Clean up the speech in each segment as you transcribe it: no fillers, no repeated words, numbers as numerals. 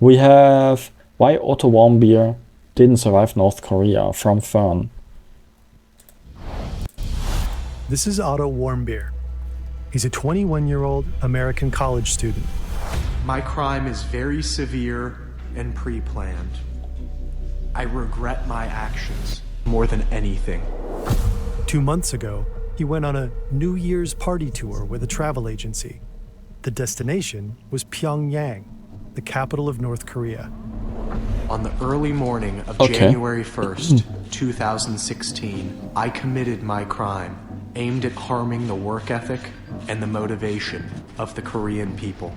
We have why Otto Warmbier didn't survive North Korea from Fern. This is Otto Warmbier. He's a 21-year-old American college student. My crime is very severe and pre-planned. I regret my actions more than anything. 2 months ago, he went on a New Year's party tour with a travel agency. The destination was Pyongyang, the capital of North Korea. On the early morning of Okay. January 1st, 2016, I committed my crime aimed at harming the work ethic and the motivation of the Korean people.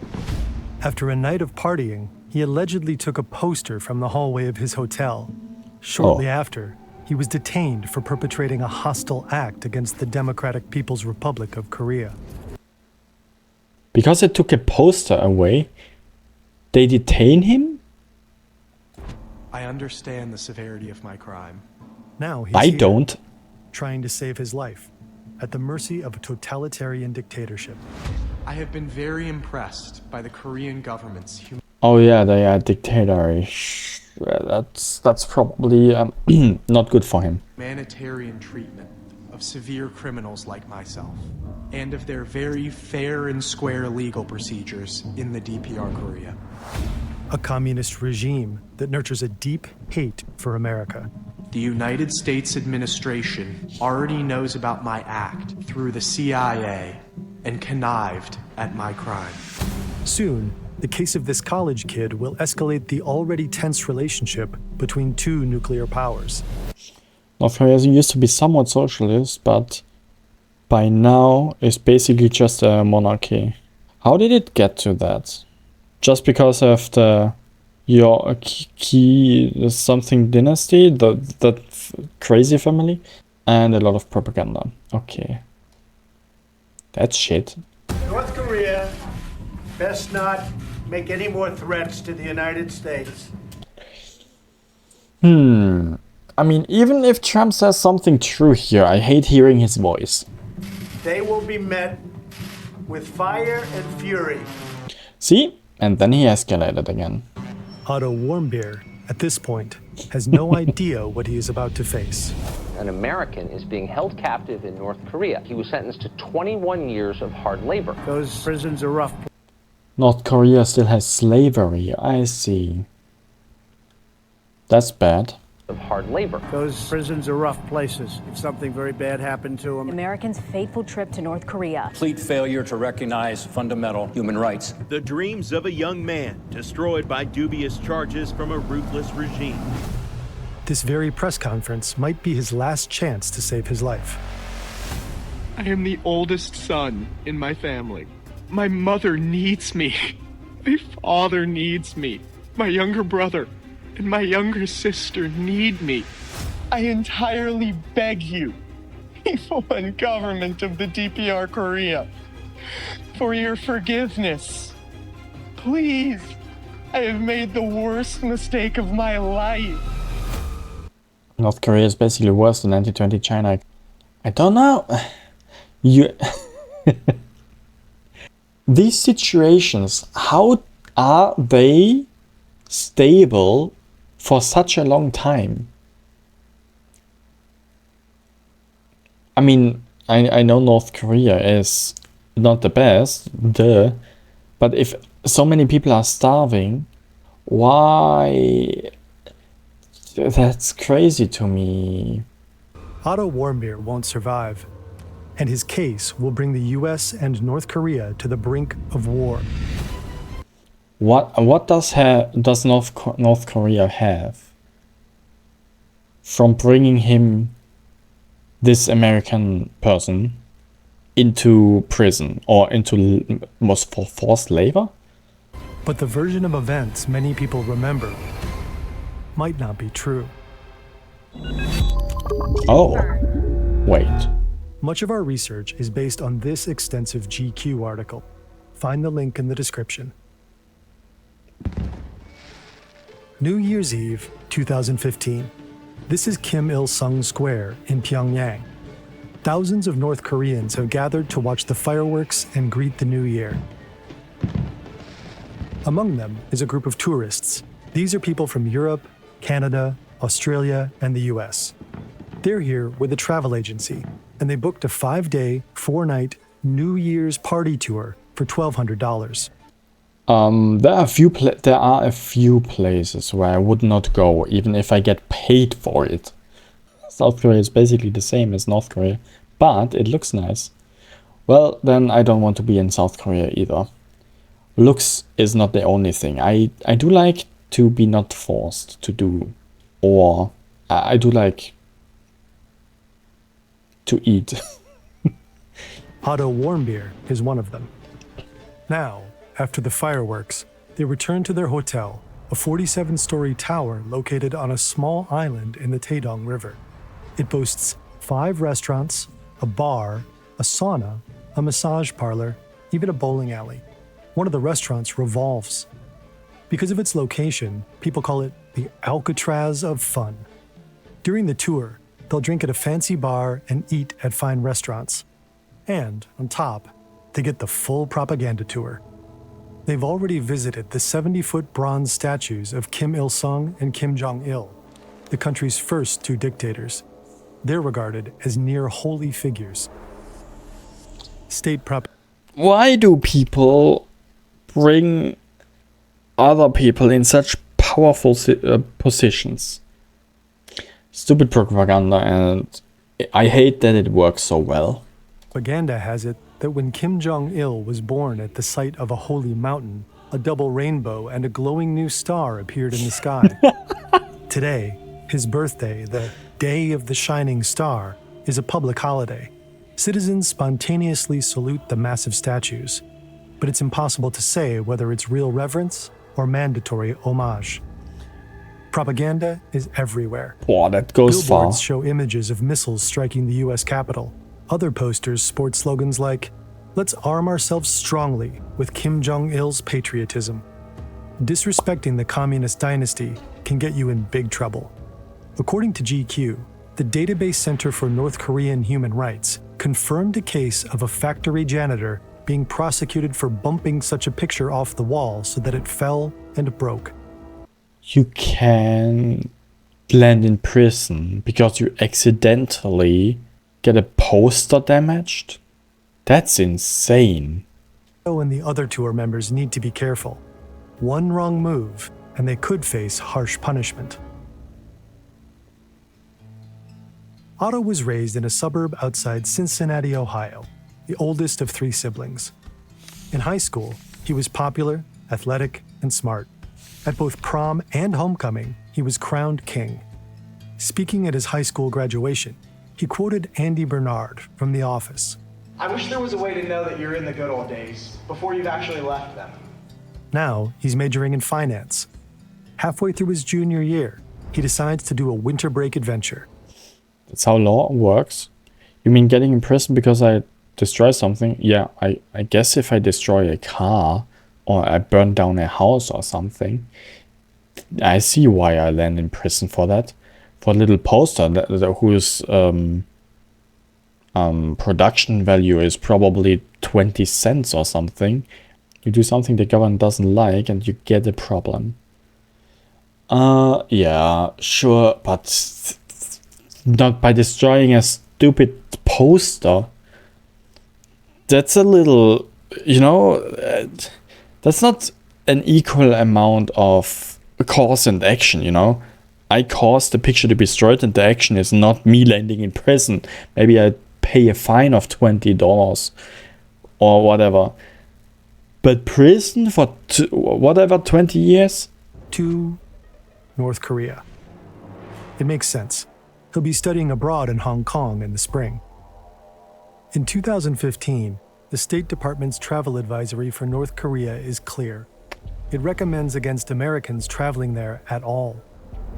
After a night of partying, he allegedly took a poster from the hallway of his hotel. Shortly after, he was detained for perpetrating a hostile act against the Democratic People's Republic of Korea. Because they took a poster away, they detain him? I understand the severity of my crime. Now he's I here, don't. trying to save his life, at the mercy of a totalitarian dictatorship. I have been very impressed by the Korean government's Oh yeah, they are dictatorial. That's probably not good for him. humanitarian treatment of severe criminals like myself, and of their very fair and square legal procedures in the DPR Korea. A communist regime that nurtures a deep hate for America. The United States administration already knows about my act through the CIA and connived at my crime. Soon, the case of this college kid will escalate the already tense relationship between two nuclear powers. North Korea used to be somewhat socialist, but by now is basically just a monarchy. How did it get to that? Just because of the key something dynasty, that crazy family, and a lot of propaganda. Okay, that's shit. North Korea best not make any more threats to the United States. I mean, even if Trump says something true here, I hate hearing his voice. They will be met with fire and fury. See? And then he escalated again. Otto Warmbier, at this point, has no idea what he is about to face. An American is being held captive in North Korea. He was sentenced to 21 years of hard labor. Those prisons are rough. North Korea still has slavery, I see. That's bad. Of hard labor. Those prisons are rough places. If something very bad happened to them. Americans' fateful trip to North Korea. Complete failure to recognize fundamental human rights. The dreams of a young man destroyed by dubious charges from a ruthless regime. This very press conference might be his last chance to save his life. I am the oldest son in my family. My mother needs me. My father needs me. My younger brother and my younger sister need me. I entirely beg you, people and government of the DPR Korea, for your forgiveness. Please, I have made the worst mistake of my life. North Korea is basically worse than 1920 China. I don't know. These situations, how are they stable for such a long time? I mean, I know North Korea is not the best, but if so many people are starving, why? That's crazy to me. Otto Warmbier won't survive, and his case will bring the US and North Korea to the brink of war. What does North Korea have from bringing him, this American person, into prison or into forced labor? But the version of events many people remember might not be true. Oh, wait. Much of our research is based on this extensive GQ article. Find the link in the description. New Year's Eve, 2015. This is Kim Il-sung Square in Pyongyang. Thousands of North Koreans have gathered to watch the fireworks and greet the new year. Among them is a group of tourists. These are people from Europe, Canada, Australia, and the US. They're here with a travel agency, and they booked a 5-day, 4-night New Year's party tour for $1,200. There are a few places where I would not go, even if I get paid for it. South Korea is basically the same as North Korea, but it looks nice. Well, then I don't want to be in South Korea either. Looks is not the only thing. I do like to be not forced to do, or I do like to eat. Otto Warmbier is one of them. Now, after the fireworks, they return to their hotel, a 47-story tower located on a small island in the Taedong River. It boasts 5 restaurants, a bar, a sauna, a massage parlor, even a bowling alley. One of the restaurants revolves. Because of its location, people call it the Alcatraz of fun. During the tour, they'll drink at a fancy bar and eat at fine restaurants. And, on top, they get the full propaganda tour. They've already visited the 70-foot bronze statues of Kim Il-sung and Kim Jong-il, the country's first 2 dictators. They're regarded as near holy figures. Why do people bring other people in such powerful positions? Stupid propaganda, and I hate that it works so well. Propaganda has it that when Kim Jong-il was born at the site of a holy mountain, a double rainbow and a glowing new star appeared in the sky. Today, his birthday, the Day of the Shining Star, is a public holiday. Citizens spontaneously salute the massive statues, but it's impossible to say whether it's real reverence or mandatory homage. Propaganda is everywhere. Wow, that goes far. Billboards show images of missiles striking the US Capitol. Other posters sport slogans like, "Let's arm ourselves strongly with Kim Jong-il's patriotism." Disrespecting the communist dynasty can get you in big trouble. According to GQ, the Database Center for North Korean Human Rights confirmed a case of a factory janitor being prosecuted for bumping such a picture off the wall so that it fell and broke. You can land in prison because you accidentally get a poster damaged? That's insane. And the other tour members need to be careful. One wrong move, and they could face harsh punishment. Otto was raised in a suburb outside Cincinnati, Ohio, the oldest of 3 siblings. In high school, he was popular, athletic, and smart. At both prom and homecoming, he was crowned king. Speaking at his high school graduation, he quoted Andy Bernard from The Office. "I wish there was a way to know that you're in the good old days before you've actually left them." Now, he's majoring in finance. Halfway through his junior year, he decides to do a winter break adventure. That's how law works? You mean getting in prison because I destroy something? Yeah, I guess if I destroy a car or I burn down a house or something, I see why I land in prison for that. For a little poster whose production value is probably 20 cents or something. You do something the government doesn't like and you get a problem. Yeah, sure, but not by destroying a stupid poster. That's a little, that's not an equal amount of cause and action, I caused the picture to be destroyed and the action is not me landing in prison. Maybe I pay a fine of $20 or whatever. But prison for 20 years? To North Korea. It makes sense. He'll be studying abroad in Hong Kong in the spring. In 2015, the State Department's travel advisory for North Korea is clear. It recommends against Americans traveling there at all.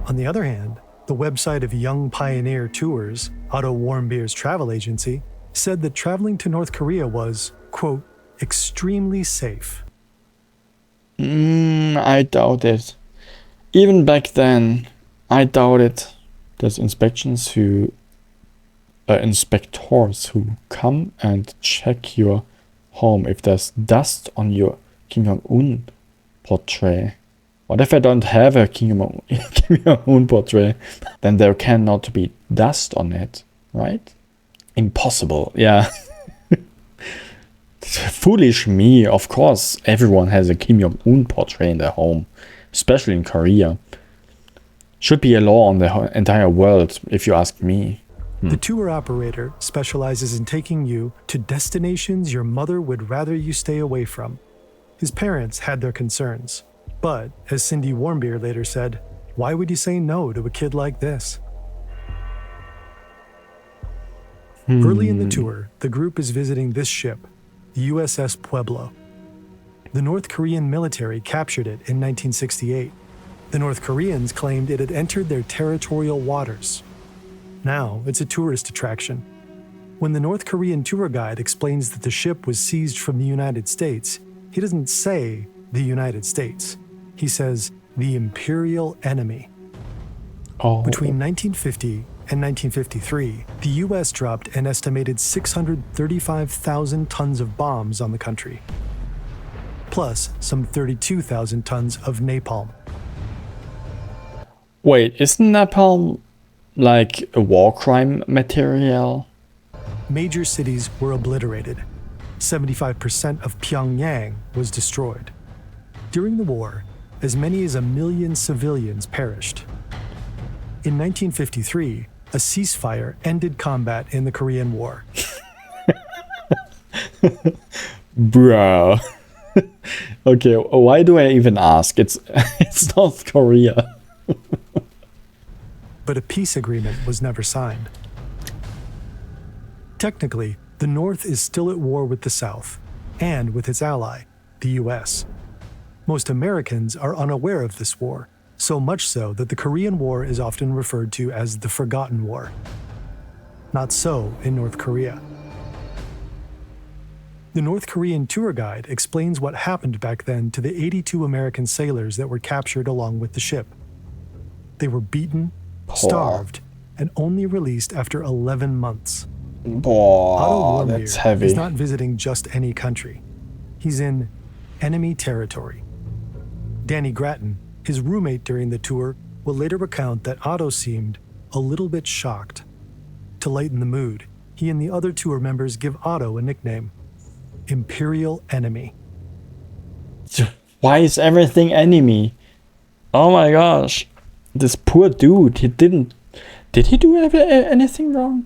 On the other hand, the website of Young Pioneer Tours, Otto Warmbier's travel agency, said that traveling to North Korea was, quote, extremely safe. I doubt it. Even back then, I doubt it. There's inspectors who come and check your home if there's dust on your Kim Jong-un portrait. What if I don't have a Kim Jong-un portrait? Then there cannot be dust on it, right? Impossible, yeah. Foolish me, of course. Everyone has a Kim Jong-un portrait in their home, especially in Korea. Should be a law on the entire world, if you ask me. The tour operator specializes in taking you to destinations your mother would rather you stay away from. His parents had their concerns, but as Cindy Warmbier later said, why would you say no to a kid like this? Early in the tour, the group is visiting this ship, the USS Pueblo. The North Korean military captured it in 1968. The North Koreans claimed it had entered their territorial waters. Now it's a tourist attraction. When the North Korean tour guide explains that the ship was seized from the United States, he doesn't say the United States. He says the Imperial Enemy. Between 1950 and 1953, the U.S. dropped an estimated 635,000 tons of bombs on the country, plus some 32,000 tons of napalm. Wait, isn't napalm like a war crime material? Major cities were obliterated. 75% of Pyongyang was destroyed. During the war, as many as 1 million civilians perished. In 1953, a ceasefire ended combat in the Korean War. Bro. Okay, why do I even ask? It's North Korea. But a peace agreement was never signed. Technically, the North is still at war with the South, and with its ally, the US. Most Americans are unaware of this war, so much so that the Korean War is often referred to as the Forgotten War. Not so in North Korea. The North Korean tour guide explains what happened back then to the 82 American sailors that were captured along with the ship. They were beaten, starved, and only released after 11 months. Otto that's Warmbier heavy. is not visiting just any country. He's in enemy territory. Danny Grattan, his roommate during the tour, will later recount that Otto seemed a little bit shocked. To lighten the mood, he and the other tour members give Otto a nickname, Imperial Enemy. Why is everything enemy? Oh my gosh. This poor dude, did he do anything wrong?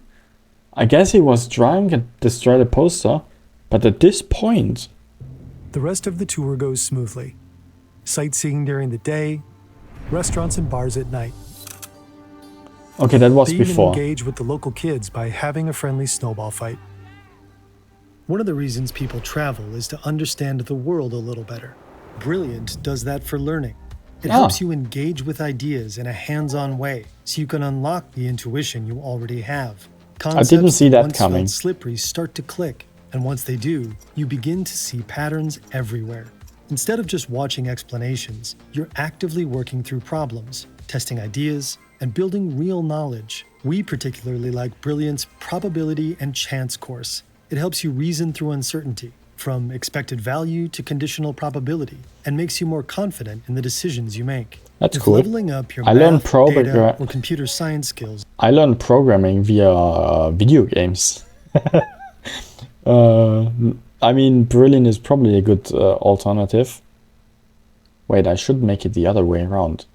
I guess he was drunk and destroyed a poster, but at this point... The rest of the tour goes smoothly. Sightseeing during the day, restaurants and bars at night. Okay, that was They before. even engage with the local kids by having a friendly snowball fight. One of the reasons people travel is to understand the world a little better. Brilliant does that for learning. It helps you engage with ideas in a hands-on way, so you can unlock the intuition you already have. I didn't see that once coming. felt slippery start to click, and once they do, you begin to see patterns everywhere. Instead of just watching explanations, you're actively working through problems, testing ideas, and building real knowledge. We particularly like Brilliant's Probability and Chance course. It helps you reason through uncertainty, from expected value to conditional probability, and makes you more confident in the decisions you make. That's If cool. leveling up your I learned math, data, or computer science skills. I learned programming via video games. I mean, Brilliant is probably a good alternative. Wait, I should make it the other way around.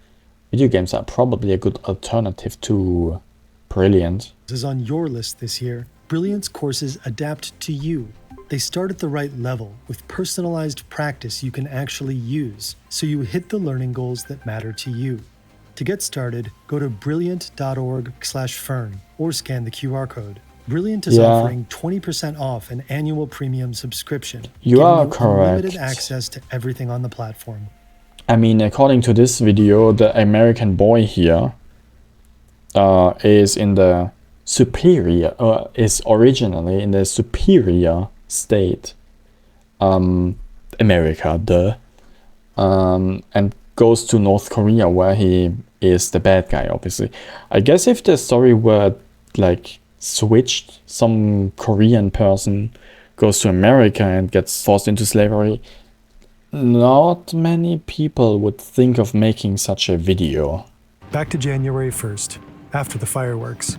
Video games are probably a good alternative to Brilliant. Is on your list this year. Brilliant's courses adapt to you. They start at the right level with personalized practice you can actually use, so you hit the learning goals that matter to you. To get started, go to brilliant.org/fern or scan the QR code. Brilliant is offering 20% off an annual premium subscription. You giving are you correct. unlimited access to everything on the platform. I mean, according to this video, the American boy here is in the superior, is originally in the superior state, America, and goes to North Korea, where he is the bad guy, obviously. I guess if the story were like switched, some Korean person goes to America and gets forced into slavery, not many people would think of making such a video. Back to January 1st, after the fireworks.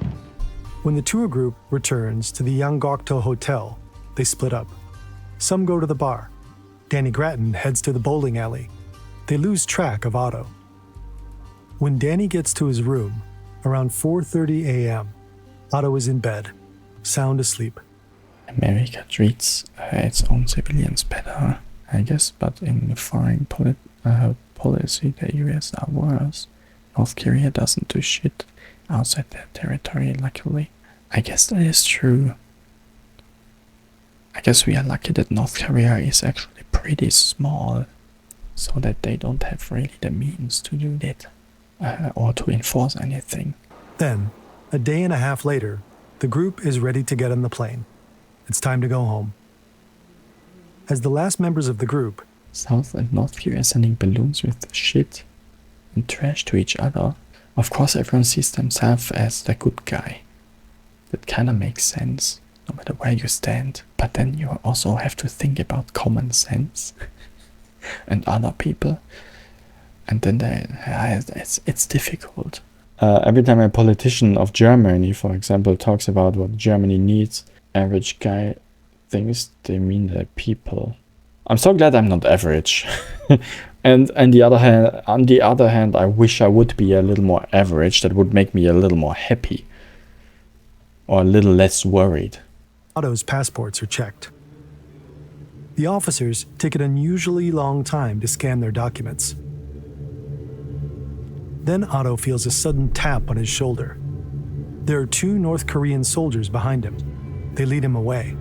When the tour group returns to the Yanggokdo Hotel, they split up. Some go to the bar. Danny Grattan heads to the bowling alley. They lose track of Otto. When Danny gets to his room, around 4:30 a.m., Otto is in bed, sound asleep. America treats its own civilians better, I guess, but in foreign policy, the US are worse. North Korea doesn't do shit outside their territory, luckily. I guess that is true. I guess we are lucky that North Korea is actually pretty small, so that they don't have really the means to do that, or to enforce anything. Then, a day and a half later, the group is ready to get on the plane. It's time to go home. As the last members of the group, South and North Korea sending balloons with shit and trash to each other. Of course everyone sees themselves as the good guy. That kinda makes sense, no matter where you stand. But then you also have to think about common sense and other people. And then it's difficult. Every time a politician of Germany, for example, talks about what Germany needs, average guy thinks they mean the people. I'm so glad I'm not average. And on the other hand, I wish I would be a little more average. That would make me a little more happy. Or a little less worried. Otto's passports are checked. The officers take an unusually long time to scan their documents. Then Otto feels a sudden tap on his shoulder. There are 2 North Korean soldiers behind him. They lead him away.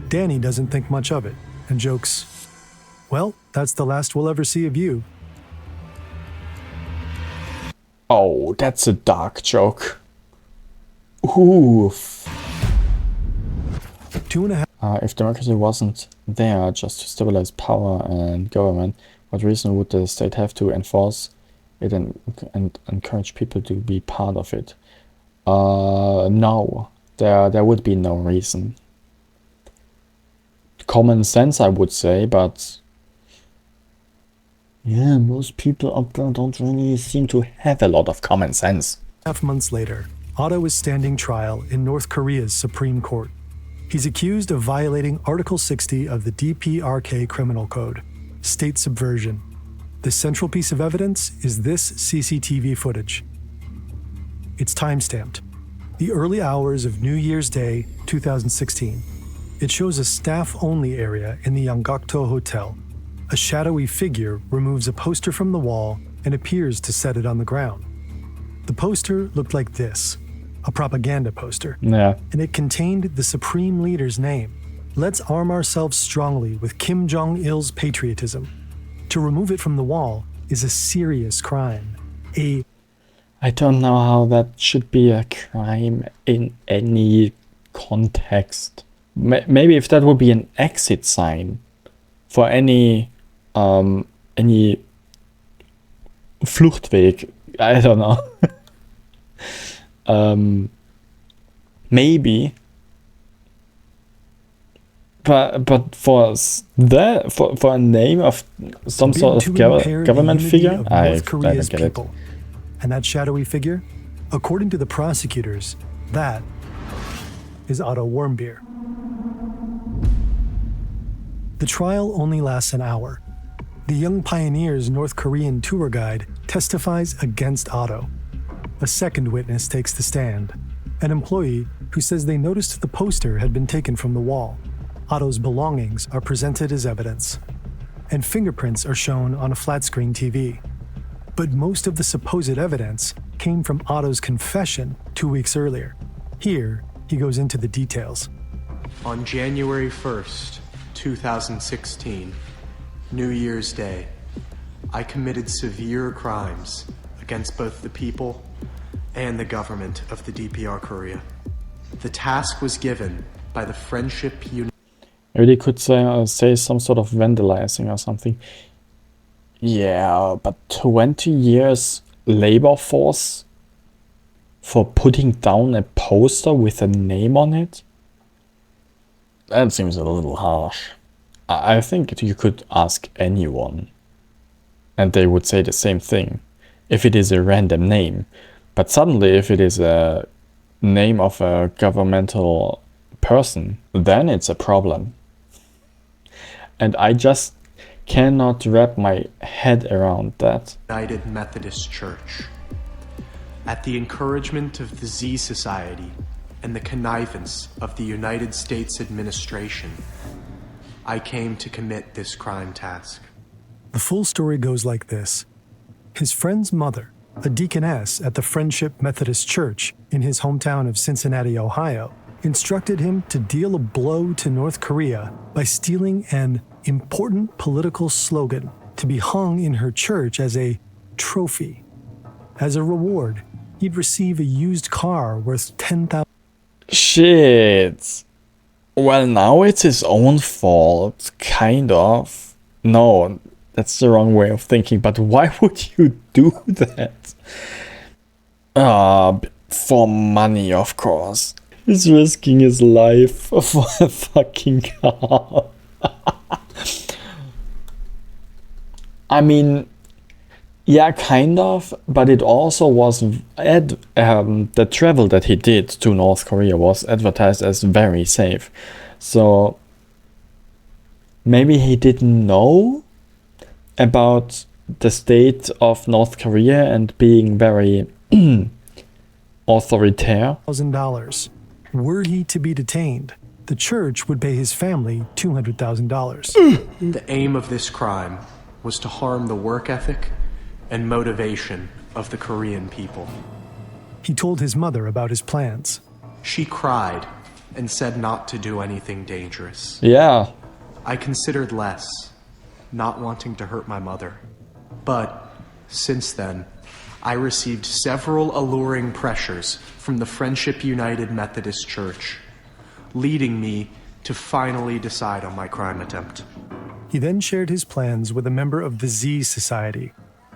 Danny doesn't think much of it and jokes, "Well, that's the last we'll ever see of you." Oh, that's a dark joke. Oof. 2.5. If democracy wasn't there just to stabilize power and government, what reason would the state have to enforce it and encourage people to be part of it? No, there would be no reason. Common sense, I would say, but yeah, most people up there don't really seem to have a lot of common sense. 2.5 months later, Otto is standing trial in North Korea's Supreme Court. He's accused of violating Article 60 of the DPRK Criminal Code, state subversion. The central piece of evidence is this CCTV footage. It's time-stamped. The early hours of New Year's Day, 2016. It shows a staff-only area in the Yanggokdo Hotel. A shadowy figure removes a poster from the wall and appears to set it on the ground. The poster looked like this, a propaganda poster, Yeah. and it contained the Supreme Leader's name. "Let's arm ourselves strongly with Kim Jong-il's patriotism." To remove it from the wall is a serious crime. I don't know how that should be a crime in any context. Maybe if that would be an exit sign for any Fluchtweg, I don't know. Maybe, but for a name of some sort of government figure, I don't get it. And that shadowy figure, according to the prosecutors, that is Otto Warmbier. The trial only lasts an hour. The Young Pioneers North Korean tour guide testifies against Otto. A second witness takes the stand, an employee who says they noticed the poster had been taken from the wall. Otto's belongings are presented as evidence, and fingerprints are shown on a flat-screen TV. But most of the supposed evidence came from Otto's confession 2 weeks earlier. Here, he goes into the details. On January 1st, 2016, New Year's Day, I committed severe crimes against both the people and the government of the DPR Korea. The task was given by the Friendship Union. Maybe they could say some sort of vandalizing or something. Yeah, but 20 years labor force for putting down a poster with a name on it? That seems a little harsh. I think you could ask anyone, and they would say the same thing, if it is a random name. But suddenly, if it is a name of a governmental person, then it's a problem. And I just cannot wrap my head around that. United Methodist Church. At the encouragement of the Z Society and the connivance of the United States administration, I came to commit this crime task. The full story goes like this. His friend's mother, a deaconess at the Friendship Methodist Church in his hometown of Cincinnati, Ohio, instructed him to deal a blow to North Korea by stealing an important political slogan to be hung in her church as a trophy. As a reward, he'd receive a used car worth $10,000. Shit. Well, now it's his own fault, kind of. No, that's the wrong way of thinking, but why would you do that? For money, of course. He's risking his life for a fucking car. I mean, yeah, kind of, but it also was the travel that he did to North Korea was advertised as very safe. So maybe he didn't know about the state of North Korea and being very authoritarian. $1,000. Were he to be detained, the church would pay his family $200,000. The aim of this crime was to harm the work ethic and motivation of the Korean people. He told his mother about his plans. She cried and said not to do anything dangerous. Yeah. I considered less, not wanting to hurt my mother. But since then, I received several alluring pressures from the Friendship United Methodist Church, leading me to finally decide on my crime attempt. He then shared his plans with a member of the Z Society,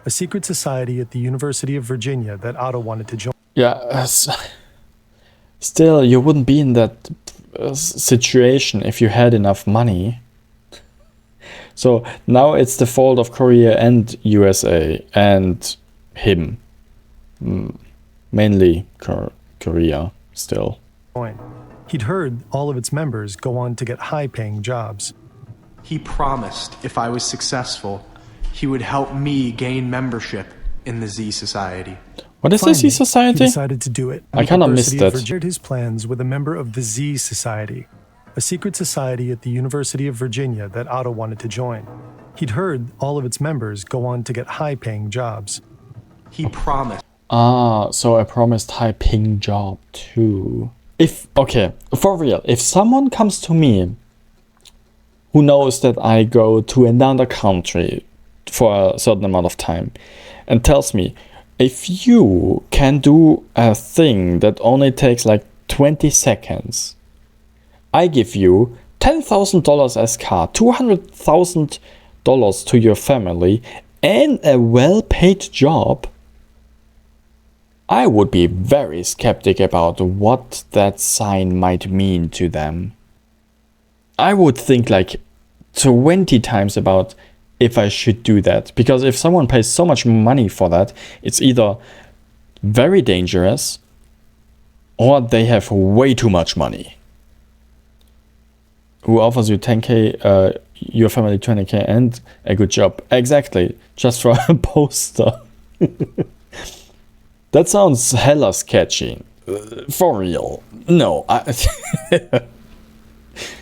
a secret society at the University of Virginia that Otto wanted to join. Yeah, still, you wouldn't be in that situation if you had enough money. So now it's the fault of Korea and USA and him. Mainly Korea still. He'd heard all of its members go on to get high-paying jobs. He promised if I was successful, he would help me gain membership in the Z Society. What is the Z Society? He decided to do it. I kind of missed that. He shared his plans with a member of the Z Society, a secret society at the University of Virginia that Otto wanted to join. He'd heard all of its members go on to get high-paying jobs. He promised. So I promised high-paying job too. Okay, for real, if someone comes to me who knows that I go to another country for a certain amount of time and tells me, if you can do a thing that only takes like 20 seconds, I give you $10,000 as car, $200,000 to your family, and a well-paid job, I would be very skeptic about what that sign might mean to them. I would think like 20 times about if I should do that. Because if someone pays so much money for that, it's either very dangerous or they have way too much money. Who offers you 10k, your family 20k and a good job. Exactly. Just for a poster. That sounds hella sketchy. For real. No.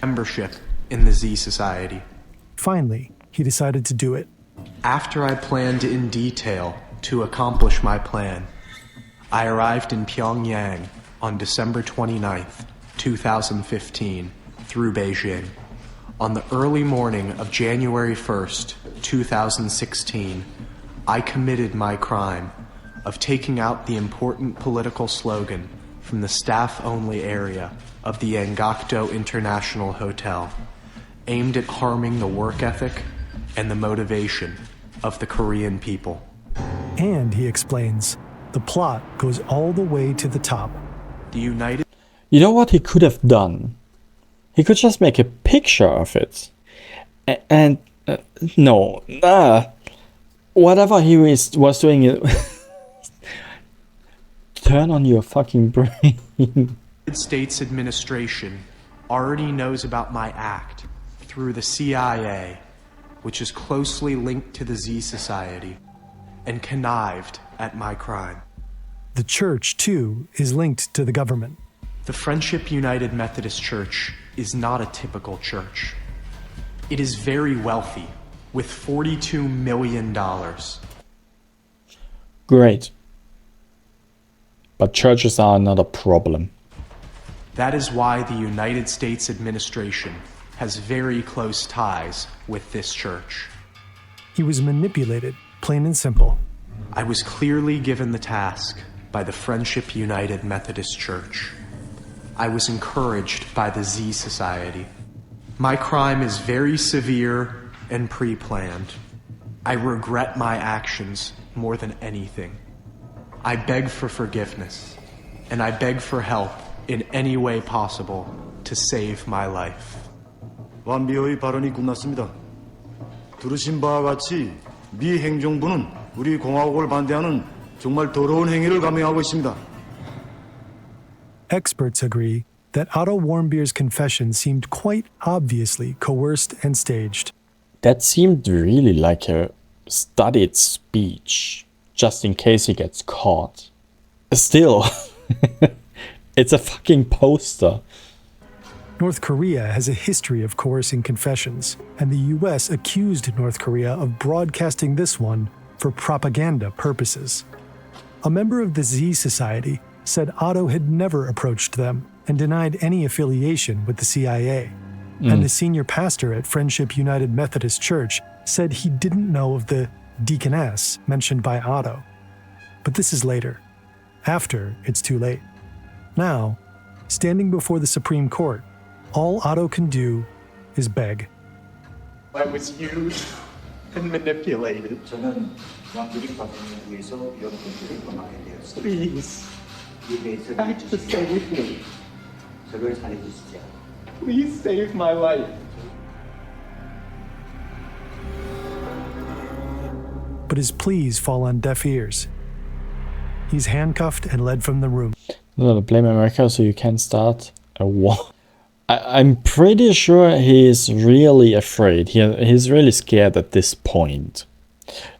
Membership in the Z Society. Finally, he decided to do it. After I planned in detail to accomplish my plan, I arrived in Pyongyang on December 29th, 2015, through Beijing. On the early morning of January 1st, 2016, I committed my crime of taking out the important political slogan from the staff-only area of the Yangakdo International Hotel, aimed at harming the work ethic and the motivation of the Korean people. And, he explains, the plot goes all the way to the top. The United... You know what he could have done? He could just make a picture of it And no, whatever he was doing, turn on your fucking brain. United States administration already knows about my act through the CIA, which is closely linked to the Z Society, and connived at my crime. The church, too, is linked to the government. The Friendship United Methodist Church is not a typical church. It is very wealthy, with $42 million. Great. But churches are another problem. That is why the United States administration has very close ties with this church. He was manipulated, plain and simple. I was clearly given the task by the Friendship United Methodist Church. I was encouraged by the Z Society. My crime is very severe and pre-planned. I regret my actions more than anything. I beg for forgiveness, and I beg for help in any way possible to save my life. 완비호의 발언이 끝났습니다. 들으신 바와 같이 미 행정부는 우리 공화국을 반대하는 정말 더러운 행위를 감행하고 있습니다. Experts agree that Otto Warmbier's confession seemed quite obviously coerced and staged. That seemed really like a studied speech, just in case he gets caught. Still, it's a fucking poster. North Korea has a history of coercing confessions, and the US accused North Korea of broadcasting this one for propaganda purposes. A member of the Z Society said Otto had never approached them and denied any affiliation with the CIA. And the senior pastor at Friendship United Methodist Church said he didn't know of the deaconess mentioned by Otto. But this is later, after it's too late. Now, standing before the Supreme Court, all Otto can do is beg. I was used and manipulated. Please, act to save me. Please save my life. But his pleas fall on deaf ears. He's handcuffed and led from the room. No, blame America so you can start a war. I'm pretty sure he is really afraid. He's really scared at this point.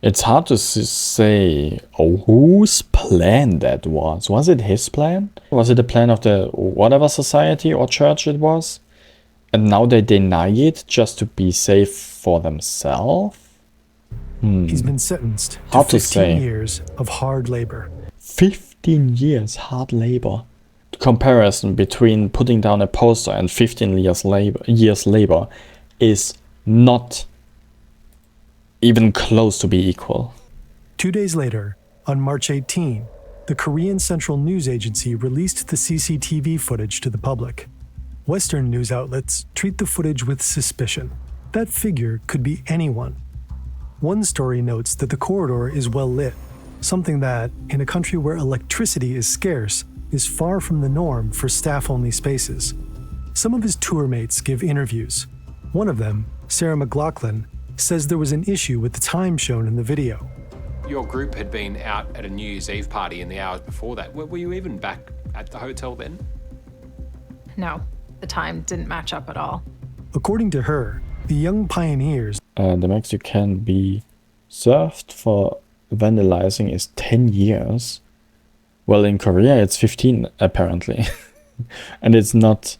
It's hard to say whose plan that was. Was it his plan? Was it the plan of the whatever society or church it was? And now they deny it just to be safe for themselves? He's been sentenced to Hard to 15 say. years of hard labor. 15 years hard labor. The comparison between putting down a poster and 15 years labor is not even close to be equal. 2 days later, on March 18, the Korean Central News Agency released the CCTV footage to the public. Western news outlets treat the footage with suspicion. That figure could be anyone. One story notes that the corridor is well lit, something that, in a country where electricity is scarce, is far from the norm for staff-only spaces. Some of his tour mates give interviews. One of them, Sarah McLaughlin, says there was an issue with the time shown in the video. Your group had been out at a New Year's Eve party in the hours before that. Were you even back at the hotel then? No, the time didn't match up at all. According to her, the young pioneers... The max you can be served for vandalizing is 10 years. Well, in Korea it's 15 apparently. And it's not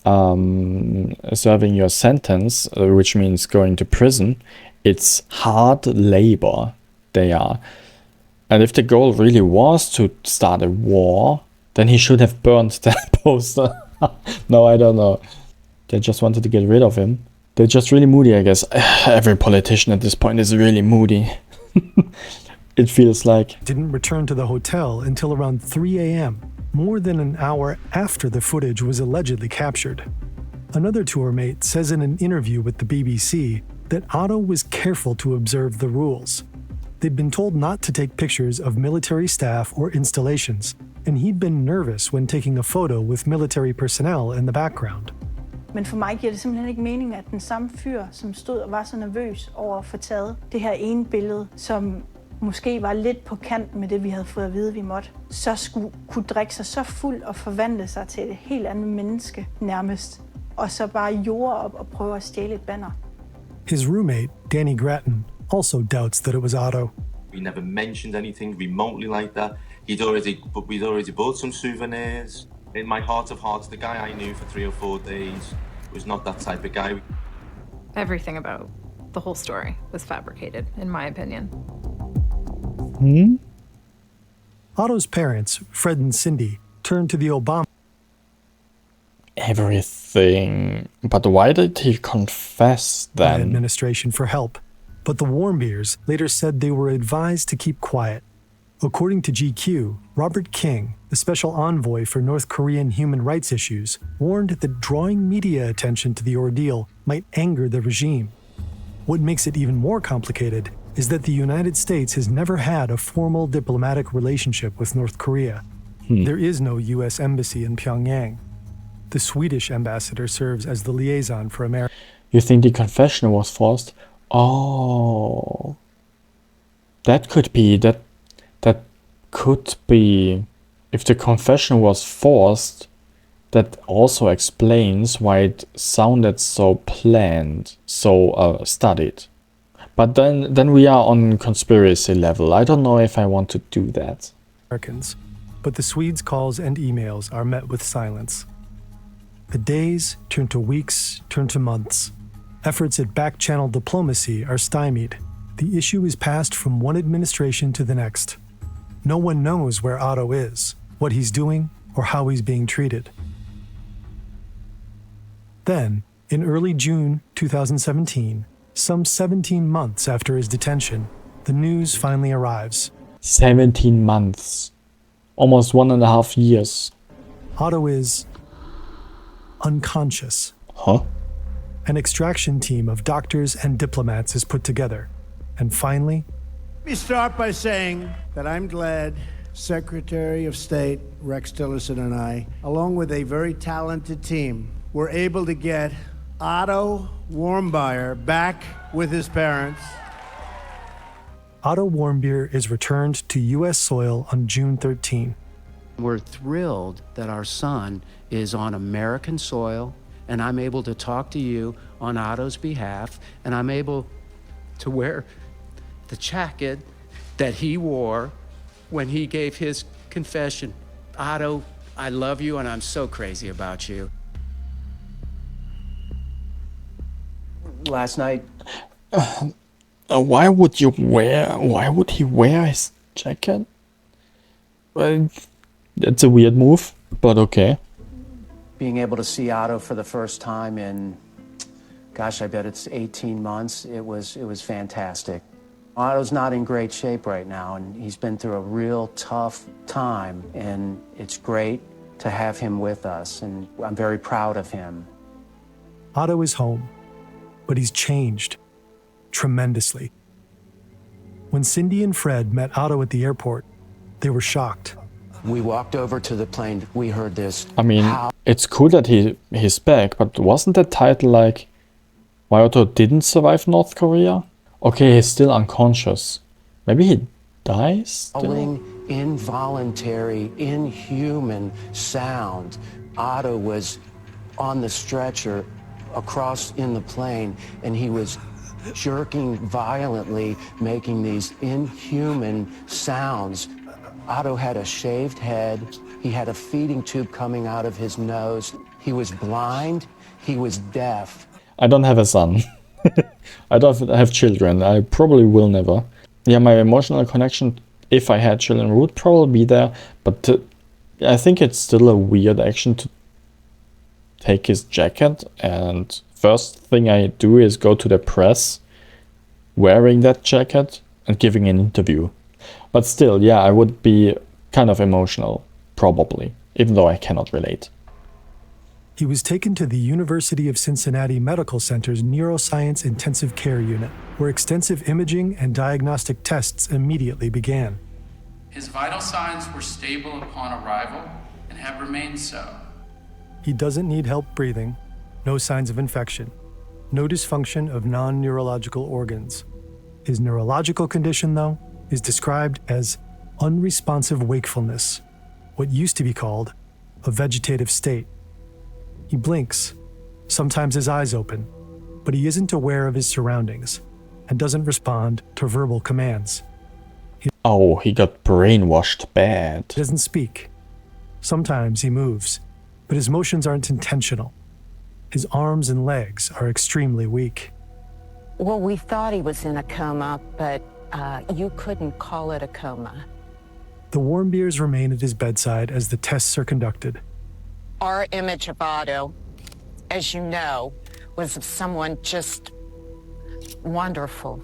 serving your sentence, which means going to prison. It's hard labor they are. And if the goal really was to start a war, then he should have burned that poster. No, I don't know. They just wanted to get rid of him. They're just really moody, I guess. Every politician at this point is really moody. It feels like. Didn't return to the hotel until around 3 a.m., more than an hour after the footage was allegedly captured. Another tour mate says in an interview with the BBC that Otto was careful to observe the rules. They'd been told not to take pictures of military staff or installations, and he'd been nervous when taking a photo with military personnel in the background. Men for mig giver det simpelthen ikke mening, at den samme fyr, som stod og var så nervøs over at få taget det her ene billede, som måske var lidt på kant med det, vi havde fået at vide, vi måtte, så skulle kunne drikke sig så fuld og forvandle sig til et helt andet menneske nærmest, og så bare jorde op og prøve at stjæle et banner. His roommate, Danny Grattan, also doubts that it was Otto. We never mentioned anything remotely like that. We'd already bought some souvenirs. In my heart of hearts, the guy I knew for 3 or 4 days was not that type of guy. Everything about the whole story was fabricated, in my opinion. Otto's parents, Fred and Cindy, turned to the Obama Everything. But why did he confess then? administration for help, but the Warmbiers later said they were advised to keep quiet. According to GQ, Robert King, the special envoy for North Korean human rights issues, warned that drawing media attention to the ordeal might anger the regime. What makes it even more complicated is that the United States has never had a formal diplomatic relationship with North Korea. There is no U.S. embassy in Pyongyang. The Swedish ambassador serves as the liaison for America. You think the confession was forced? Oh. That could be. That could be. If the confession was forced, that also explains why it sounded so planned, so studied. But then we are on conspiracy level. I don't know if I want to do that. Americans, but the Swedes' calls and emails are met with silence. The days turn to weeks, turn to months. Efforts at back-channel diplomacy are stymied. The issue is passed from one administration to the next. No one knows where Otto is, what he's doing, or how he's being treated. Then, in early June 2017, some 17 months after his detention, the news finally arrives. 17 months. Almost 1.5 years. Otto is unconscious. Huh? An extraction team of doctors and diplomats is put together. And finally, Let me start by saying that I'm glad Secretary of State Rex Tillerson and I, along with a very talented team, were able to get Otto Warmbier back with his parents. Otto Warmbier is returned to U.S. soil on June 13. We're thrilled that our son is on American soil, and I'm able to talk to you on Otto's behalf, and I'm able to wear the jacket that he wore when he gave his confession. Otto, I love you, and I'm so crazy about you. Last night, why would he wear his jacket? Well, that's a weird move, but okay. being able to see Otto for the first time in, gosh, I bet it's 18 months, it was fantastic. Otto's not in great shape right now, and he's been through a real tough time, and it's great to have him with us, and I'm very proud of him. Otto is home, but he's changed tremendously. When Cindy and Fred met Otto at the airport, they were shocked. We walked over to the plane, we heard this. I mean, it's cool that he's back, but wasn't that title like, why Otto didn't survive North Korea? Okay, he's still unconscious. Maybe he dies still? Involuntary, inhuman sound. Otto was on the stretcher across in the plane, and he was jerking violently, making these inhuman sounds. Otto had a shaved head. He had a feeding tube coming out of his nose. He was blind. He was deaf. I don't have a son. I don't have children. I probably will never. Yeah, my emotional connection, if I had children, would probably be there. But I think it's still a weird action to take his jacket, and first thing I do is go to the press wearing that jacket and giving an interview. But still, yeah, I would be kind of emotional, probably, even though I cannot relate. He was taken to the University of Cincinnati Medical Center's Neuroscience Intensive Care Unit, where extensive imaging and diagnostic tests immediately began. His vital signs were stable upon arrival and have remained so. He doesn't need help breathing. no signs of infection, no dysfunction of non-neurological organs. His neurological condition, though, is described as unresponsive wakefulness, what used to be called a vegetative state. He blinks, sometimes his eyes open, but he isn't aware of his surroundings and doesn't respond to verbal commands. He got brainwashed bad. He doesn't speak. Sometimes he moves, but his motions aren't intentional. His arms and legs are extremely weak. Well, we thought he was in a coma, but you couldn't call it a coma. The Warmbiers remain at his bedside as the tests are conducted. Our image of Otto, as you know, was of someone just wonderful,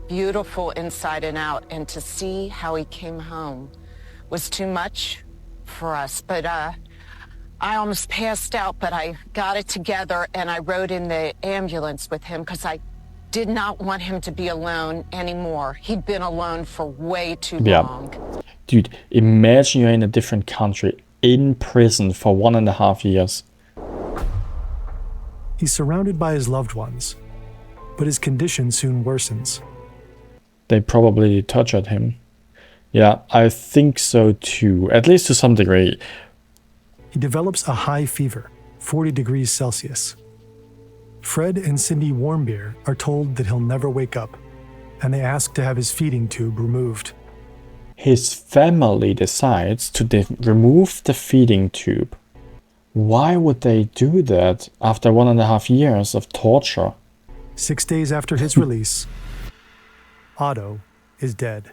beautiful inside and out, and to see how he came home was too much for us. But I almost passed out, but I got it together and I rode in the ambulance with him because I did not want him to be alone anymore. He'd been alone for way too long. Dude, imagine you're in a different country, in prison for 1.5 years. He's surrounded by his loved ones, but his condition soon worsens. They probably tortured him. Yeah, I think so too, at least to some degree. He develops a high fever, 40 degrees Celsius. Fred and Cindy Warmbier are told that he'll never wake up, and they ask to have his feeding tube removed. His family decides to remove the feeding tube. Why would they do that after 1.5 years of torture? 6 days after his release, Otto is dead.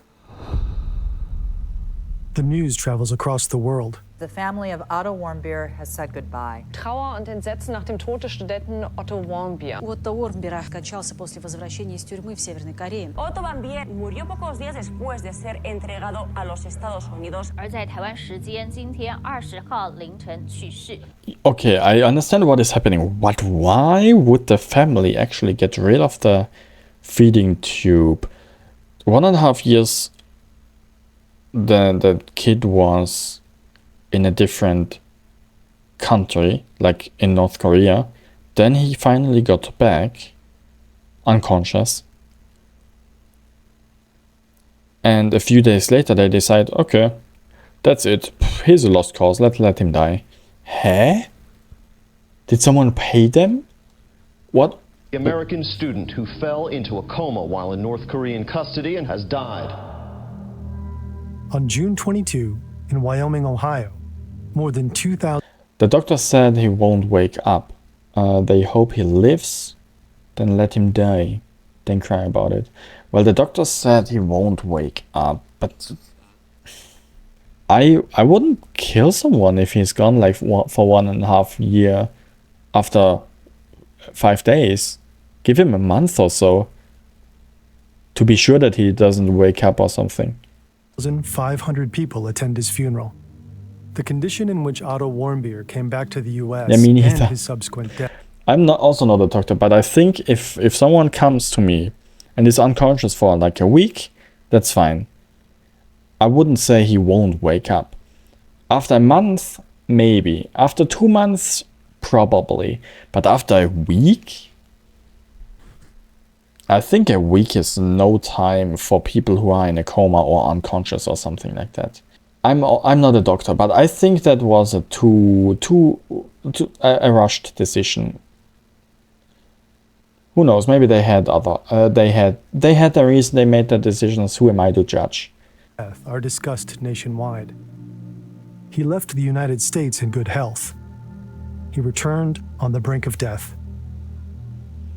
The news travels across the world. The family of Otto Warmbier has said goodbye. Trauer und Entsetzen nach dem Tod des Studenten Otto Warmbier. Otto Warmbier скончался после возвращения из тюрьмы в Северной Корее. Otto Warmbier murió pocos días después de ser entregado a los Estados Unidos. 而在台湾时间今天20号凌晨去世。 Okay, I understand what is happening, but why would the family actually get rid of the feeding tube? 1.5 years the kid was in a different country, like in North Korea. Then he finally got back, unconscious. And a few days later they decide, okay, that's it. Here's a lost cause, let him die. Huh? Did someone pay them? What? The American student who fell into a coma while in North Korean custody and has died. On June 22, in Wyoming, Ohio, more than 2,000... The doctor said he won't wake up. They hope he lives, then let him die, then cry about it. Well, the doctor said he won't wake up, but I wouldn't kill someone if he's gone like for 1.5 years after 5 days. Give him a month or so to be sure that he doesn't wake up or something. 500 people attend his funeral. The condition in which Otto Warmbier came back to the US and his subsequent death. I'm also not a doctor, but I think if someone comes to me and is unconscious for like a week, that's fine. I wouldn't say he won't wake up. After a month, maybe. After 2 months, probably. But after a week? I think a week is no time for people who are in a coma or unconscious or something like that. I'm not a doctor, but I think that was a a rushed decision. Who knows? Maybe they had they had the reason they made the decisions. Who am I to judge? Are discussed nationwide. He left the United States in good health. He returned on the brink of death.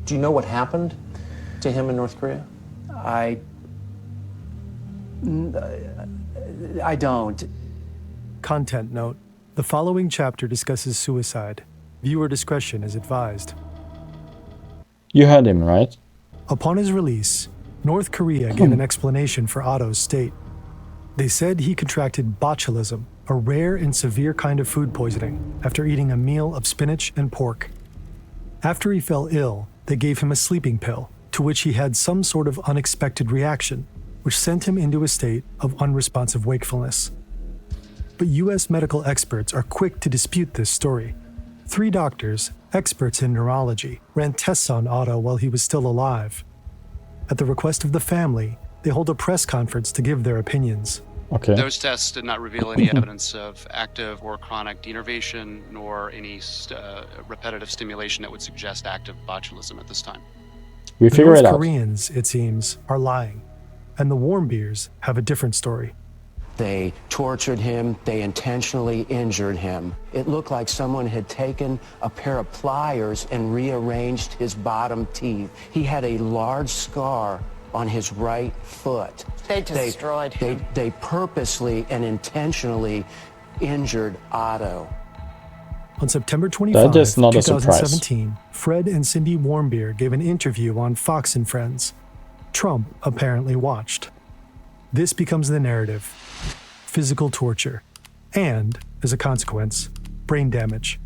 Do you know what happened to him in North Korea? I don't. Content note: the following chapter discusses suicide. Viewer discretion is advised. You heard him, right? Upon his release, North Korea gave an explanation for Otto's state. They said he contracted botulism, a rare and severe kind of food poisoning, after eating a meal of spinach and pork. After he fell ill, they gave him a sleeping pill, to which he had some sort of unexpected reaction, which sent him into a state of unresponsive wakefulness. But US medical experts are quick to dispute this story. 3 doctors, Experts in neurology ran tests on Otto while he was still alive. At the request of the family, they hold a press conference to give their opinions. Okay. Those tests did not reveal any evidence of active or chronic denervation, nor any repetitive stimulation that would suggest active botulism at this time. We figure it out. The North Koreans, it seems, are lying, and the Warmbiers have a different story. They tortured him. They intentionally injured him. It looked like someone had taken a pair of pliers and rearranged his bottom teeth. He had a large scar on his right foot. They destroyed him. They purposely and intentionally injured Otto. On September 25, That is not a surprise. 2017, Fred and Cindy Warmbier gave an interview on Fox and Friends. Trump apparently watched. This becomes the narrative: physical torture, and, as a consequence, brain damage.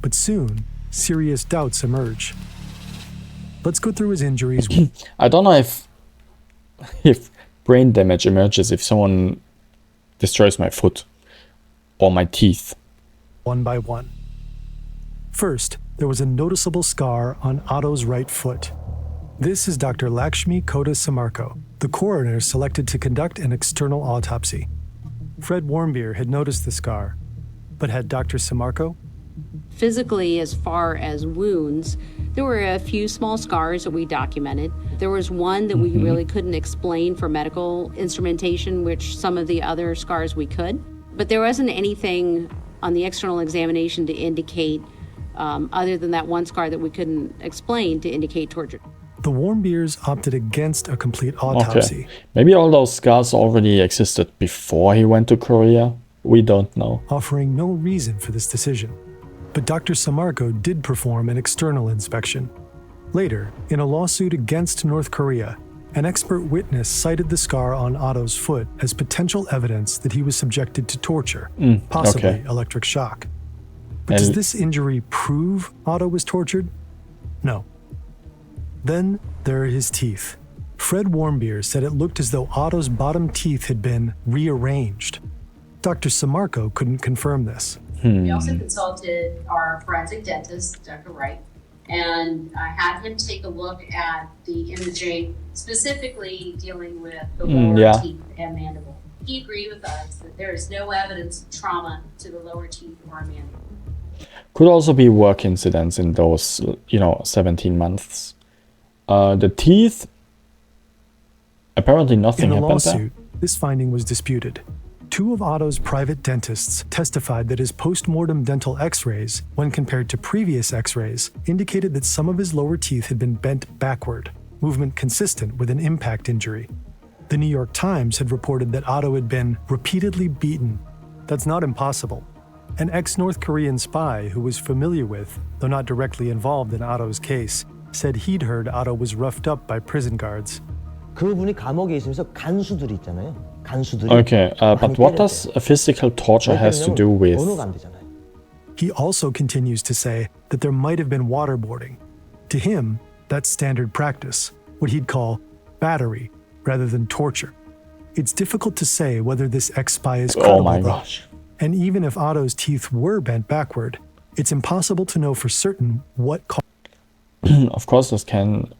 But soon, serious doubts emerge. Let's go through his injuries. I don't know if brain damage emerges if someone destroys my foot or my teeth. One by one. First, there was a noticeable scar on Otto's right foot. This is Dr. Lakshmi Kota-Samarko, the coroner selected to conduct an external autopsy. Fred Warmbier had noticed the scar, but had Dr. Samarko? Physically, as far as wounds, there were a few small scars that we documented. There was one that we really couldn't explain for medical instrumentation, which some of the other scars we could. But there wasn't anything on the external examination to indicate, other than that one scar that we couldn't explain, to indicate torture. The Warmbiers opted against a complete autopsy. Okay. Maybe all those scars already existed before he went to Korea. We don't know. Offering no reason for this decision. But Dr. Samarko did perform an external inspection. Later, in a lawsuit against North Korea, an expert witness cited the scar on Otto's foot as potential evidence that he was subjected to torture, possibly electric shock. But does this injury prove Otto was tortured? No. Then there are his teeth. Fred Warmbier said it looked as though Otto's bottom teeth had been rearranged. Dr. Samarko couldn't confirm this. We also consulted our forensic dentist, Dr. Wright, and I had him take a look at the imaging, specifically dealing with the lower teeth and mandible. He agreed with us that there is no evidence of trauma to the lower teeth or mandible. Could also be work incidents in those, 17 months. The teeth, apparently nothing happened there. In the lawsuit, this finding was disputed. Two of Otto's private dentists testified that his post-mortem dental x-rays, when compared to previous x-rays, indicated that some of his lower teeth had been bent backward, movement consistent with an impact injury. The New York Times had reported that Otto had been repeatedly beaten. That's not impossible. An ex-North Korean spy who was familiar with, though not directly involved in Otto's case, said he'd heard Otto was roughed up by prison guards. 그분이 감옥에 있으면서 간수들 있잖아요. 간수들이. Okay, but what does a physical torture has to do with? He also continues to say that there might have been waterboarding. To him, that's standard practice, what he'd call battery rather than torture. It's difficult to say whether this ex-spy is credible. Oh my gosh. And even if Otto's teeth were bent backward, it's impossible to know for certain what caused. Of course, this can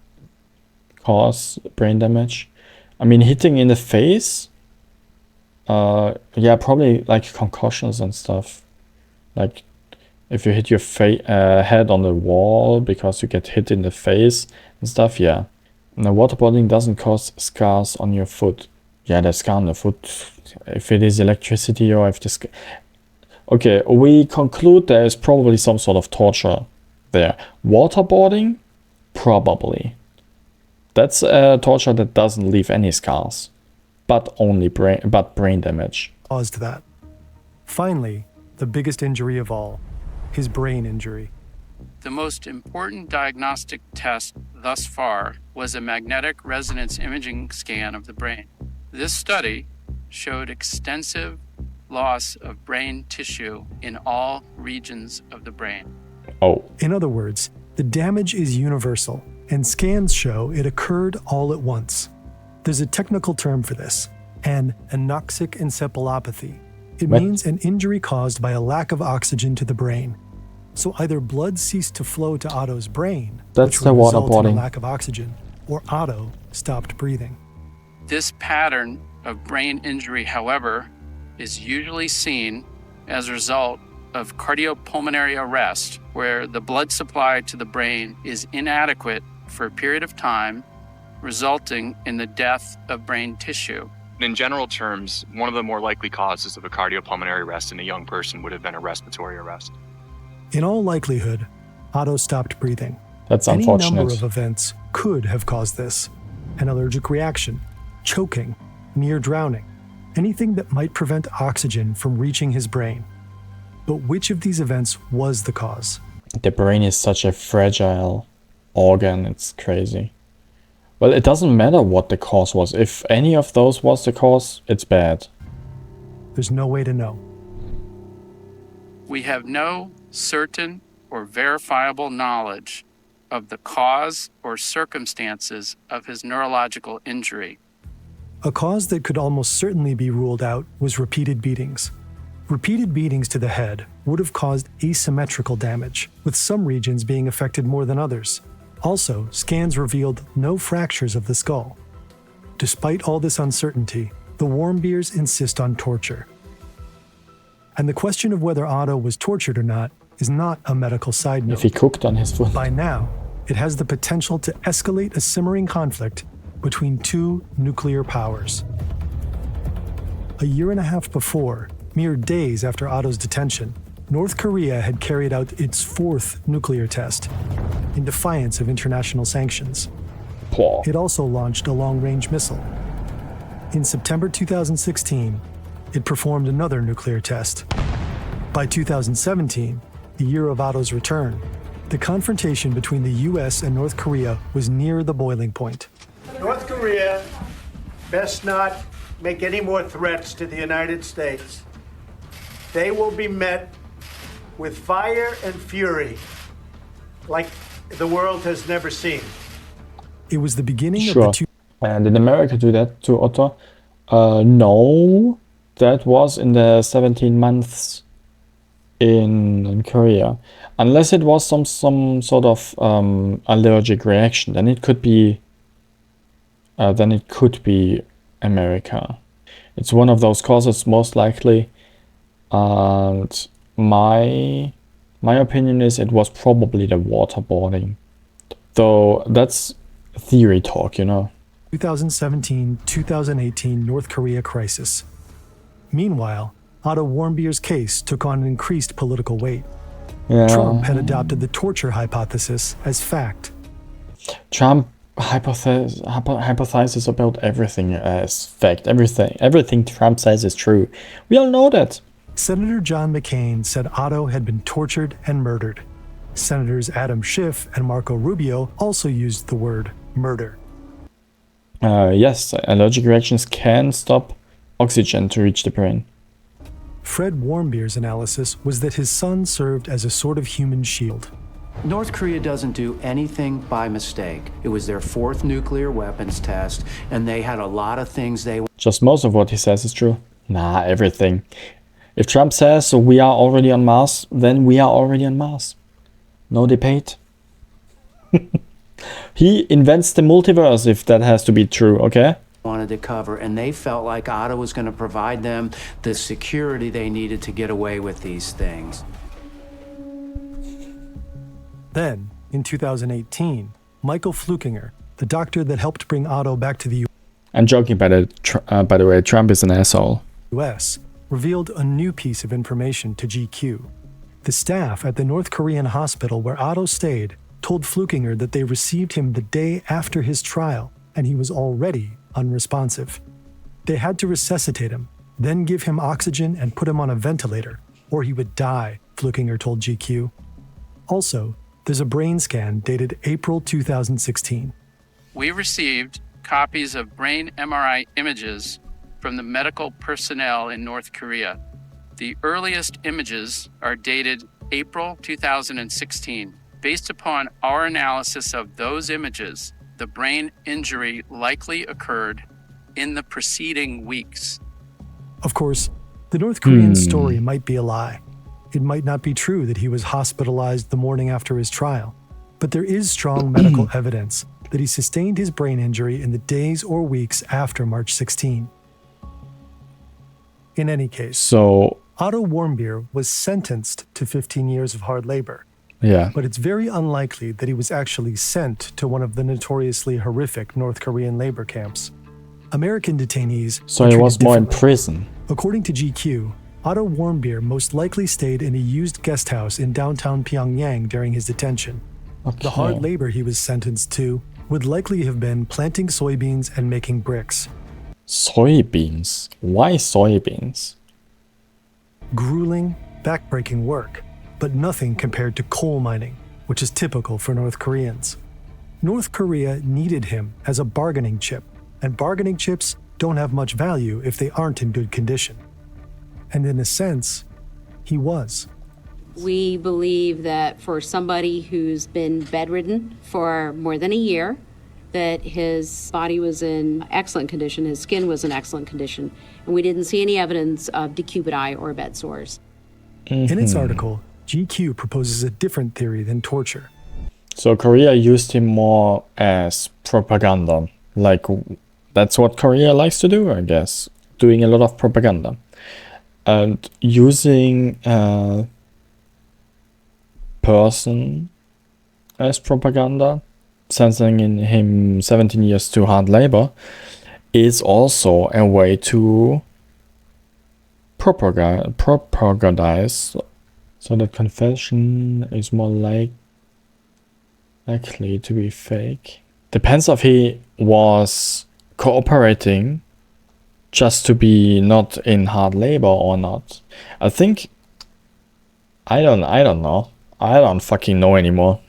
cause brain damage. I mean, hitting in the face, probably like concussions and stuff. Like if you hit your head on the wall because you get hit in the face and stuff, yeah. Now, waterboarding doesn't cause scars on your foot. Yeah, the scar on the foot, if it is electricity or if this... Okay, we conclude there is probably some sort of torture there. Waterboarding? Probably. That's a torture that doesn't leave any scars, but brain damage. Caused that. Finally, the biggest injury of all, his brain injury. The most important diagnostic test thus far was a magnetic resonance imaging scan of the brain. This study showed extensive loss of brain tissue in all regions of the brain. In other words, the damage is universal, and scans show it occurred all at once. There's a technical term for this, an anoxic encephalopathy. It means an injury caused by a lack of oxygen to the brain. So either blood ceased to flow to Otto's brain, That's which the would result in waterboarding. a lack of oxygen, or Otto stopped breathing. This pattern of brain injury, however, is usually seen as a result of cardiopulmonary arrest, where the blood supply to the brain is inadequate for a period of time, resulting in the death of brain tissue. In general terms, one of the more likely causes of a cardiopulmonary arrest in a young person would have been a respiratory arrest. In all likelihood, Otto stopped breathing. That's Any number unfortunate. of events could have caused this. An allergic reaction, choking, near drowning, anything that might prevent oxygen from reaching his brain. But which of these events was the cause? The brain is such a fragile organ, it's crazy. Well, it doesn't matter what the cause was. If any of those was the cause, it's bad. There's no way to know. We have no certain or verifiable knowledge of the cause or circumstances of his neurological injury. A cause that could almost certainly be ruled out was repeated beatings. Repeated beatings to the head would have caused asymmetrical damage, with some regions being affected more than others. Also, scans revealed no fractures of the skull. Despite all this uncertainty, the Warmbiers insist on torture. And the question of whether Otto was tortured or not is not a medical side note. If he cooked on his foot. By now, it has the potential to escalate a simmering conflict between two nuclear powers. A year and a half before, mere days after Otto's detention, North Korea had carried out its fourth nuclear test in defiance of international sanctions. It also launched a long-range missile. In September 2016, it performed another nuclear test. By 2017, the year of Otto's return, the confrontation between the US and North Korea was near the boiling point. North Korea best not make any more threats to the United States. They will be met with fire and fury like the world has never seen. It was the beginning Sure. of the And did America do that to Otto? No. That was in the 17 months in Korea. Unless it was some sort of allergic reaction, then it could be America. It's one of those causes most likely. And my opinion is it was probably the waterboarding. Though that's theory talk, you know. 2017-2018 North Korea crisis. Meanwhile, Otto Warmbier's case took on an increased political weight. Yeah. Trump had adopted the torture hypothesis as fact. Trump hypothesizes about everything as fact. Everything Trump says is true. We all know that. Senator John McCain said Otto had been tortured and murdered. Senators Adam Schiff and Marco Rubio also used the word murder. Yes, allergic reactions can stop oxygen to reach the brain. Fred Warmbier's analysis was that his son served as a sort of human shield. North Korea doesn't do anything by mistake. It was their fourth nuclear weapons test, and they had a lot of things they... Just most of what he says is true. Nah, everything. If Trump says we are already on Mars, then we are already on Mars. No debate. He invents the multiverse if that has to be true, okay? wanted to cover, and they felt like Otto was going to provide them the security they needed to get away with these things. Then, in 2018, Michael Flukinger, the doctor that helped bring Otto back to the I'm joking, by the way, Trump is an asshole. US, revealed a new piece of information to GQ. The staff at the North Korean hospital where Otto stayed told Flukinger that they received him the day after his trial, and he was already unresponsive. They had to resuscitate him, then give him oxygen and put him on a ventilator, or he would die, Flukinger told GQ. Also, there's a brain scan dated April 2016. We received copies of brain MRI images from the medical personnel in North Korea. The earliest images are dated April 2016. Based upon our analysis of those images, the brain injury likely occurred in the preceding weeks. Of course, the North Korean story might be a lie. It might not be true that he was hospitalized the morning after his trial, but there is strong medical evidence that he sustained his brain injury in the days or weeks after March 16. In any case, So, Otto Warmbier was sentenced to 15 years of hard labor, yeah. but it's very unlikely that he was actually sent to one of the notoriously horrific North Korean labor camps. American detainees So were he treated was more in differently. prison. According to GQ, Otto Warmbier most likely stayed in a used guest house in downtown Pyongyang during his detention. The hard labor he was sentenced to would likely have been planting soybeans and making bricks. Soybeans? Why soybeans? Grueling, backbreaking work, but nothing compared to coal mining, which is typical for North Koreans. North Korea needed him as a bargaining chip, and bargaining chips don't have much value if they aren't in good condition. And in a sense, he was. We believe that for somebody who's been bedridden for more than a year, that his body was in excellent condition, his skin was in excellent condition, and we didn't see any evidence of decupid eye or bed sores. In its article, GQ proposes a different theory than torture. So Korea used him more as propaganda. Like, that's what Korea likes to do, I guess. Doing a lot of propaganda. And using a person as propaganda, sentencing him 17 years to hard labor, is also a way to propagandize. So that confession is more likely to be fake. Depends if he was cooperating just to be not in hard labor or not. I think I don't know. I don't fucking know anymore.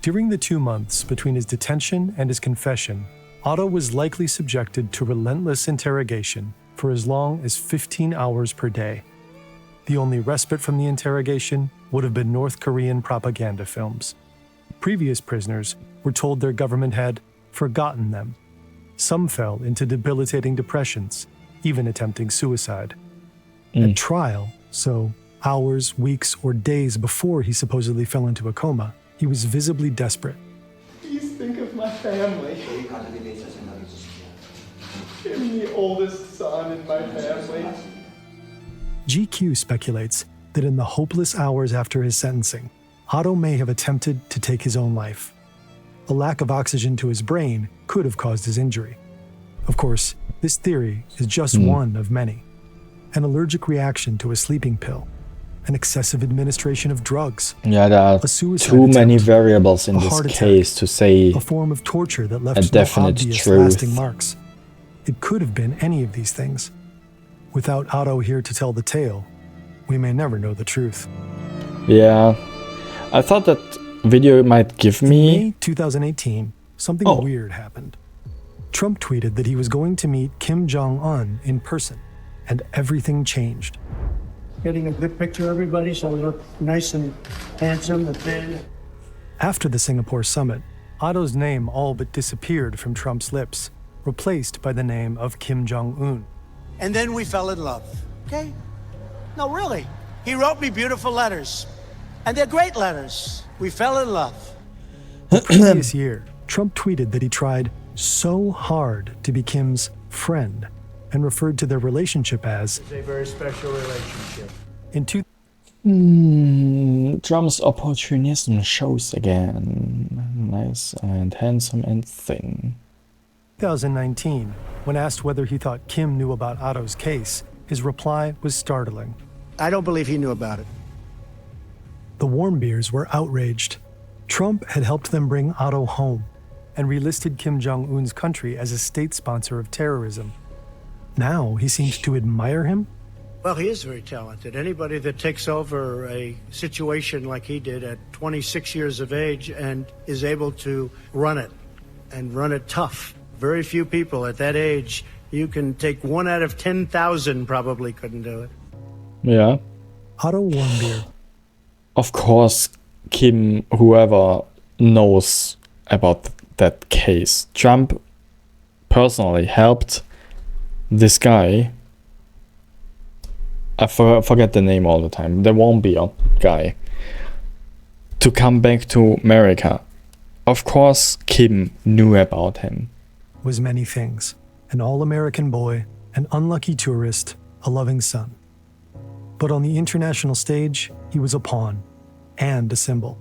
During the 2 months between his detention and his confession, Otto was likely subjected to relentless interrogation for as long as 15 hours per day. The only respite from the interrogation would have been North Korean propaganda films. Previous prisoners were told their government had forgotten them. Some fell into debilitating depressions, even attempting suicide. At trial, so hours, weeks, or days before he supposedly fell into a coma, he was visibly desperate. Please think of my family. I'm the oldest son in my family. GQ speculates that in the hopeless hours after his sentencing, Otto may have attempted to take his own life. A lack of oxygen to his brain could have caused his injury. Of course, this theory is just one of many. An allergic reaction to a sleeping pill, an excessive administration of drugs, Yeah, there are a suicide too many attempt, variables in a this heart attack, case to say a form of torture that a left no definite obvious truth. lasting marks. It could have been any of these things. Without Otto here to tell the tale, we may never know the truth. Yeah, I thought that video might give In me. May 2018, something weird happened. Trump tweeted that he was going to meet Kim Jong-un in person, and everything changed. Getting a good picture, everybody, so we look nice and handsome and thin. After the Singapore summit, Otto's name all but disappeared from Trump's lips, replaced by the name of Kim Jong-un. And then we fell in love. Okay? No, really. He wrote me beautiful letters. And they're great letters. We fell in love. The previous year, Trump tweeted that he tried so hard to be Kim's friend and referred to their relationship as It's a very special relationship. in two. Trump's opportunism shows again. Nice and handsome and thin. 2019, when asked whether he thought Kim knew about Otto's case, his reply was startling. I don't believe he knew about it. The Warmbiers were outraged. Trump had helped them bring Otto home and relisted Kim Jong-un's country as a state sponsor of terrorism. Now he seems to admire him? Well, he is very talented. Anybody that takes over a situation like he did at 26 years of age and is able to run it and run it tough. Very few people at that age, you can take 1 out of 10,000 probably couldn't do it. Yeah. Otto Warmbier. Of course, Kim, whoever knows about that case. Trump personally helped this guy I forget the name all the time, the Warmbier guy, to come back to America. Of course, Kim knew about him. Was many things: an all-American boy, an unlucky tourist, a loving son. But on the international stage, he was a pawn and a symbol.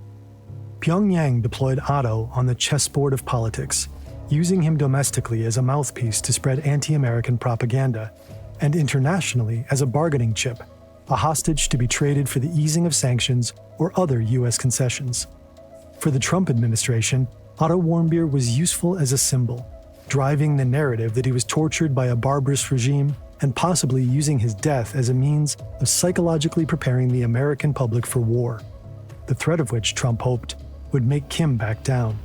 Pyongyang deployed Otto on the chessboard of politics, using him domestically as a mouthpiece to spread anti-American propaganda, and internationally as a bargaining chip, a hostage to be traded for the easing of sanctions or other U.S. concessions. For the Trump administration, Otto Warmbier was useful as a symbol, driving the narrative that he was tortured by a barbarous regime and possibly using his death as a means of psychologically preparing the American public for war, the threat of which Trump hoped would make Kim back down.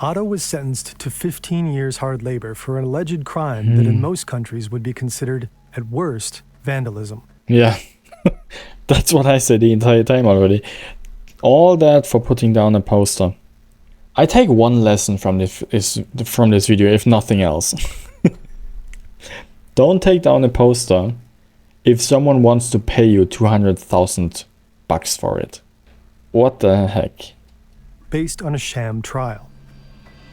Otto was sentenced to 15 years hard labor for an alleged crime that in most countries would be considered, at worst, vandalism. Yeah, that's what I said the entire time already. All that for putting down a poster. I take one lesson from this video, if nothing else. Don't take down a poster if someone wants to pay you $200,000 for it. What the heck? Based on a sham trial.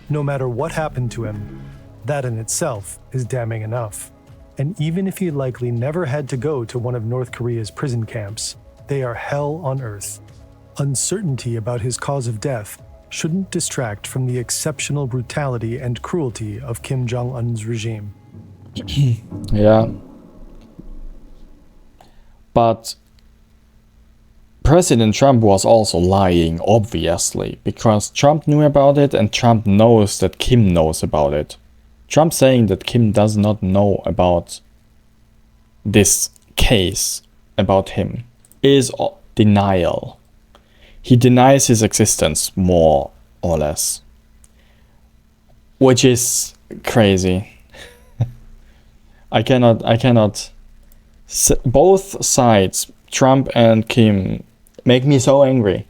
No matter what happened to him, that in itself is damning enough. And even if he likely never had to go to one of North Korea's prison camps, they are hell on earth. Uncertainty about his cause of death shouldn't distract from the exceptional brutality and cruelty of Kim Jong-un's regime. Yeah. But President Trump was also lying, obviously, because Trump knew about it and Trump knows that Kim knows about it. Trump saying that Kim does not know about this case about him is denial. He denies his existence, more or less. Which is crazy. I cannot. Both sides, Trump and Kim, make me so angry.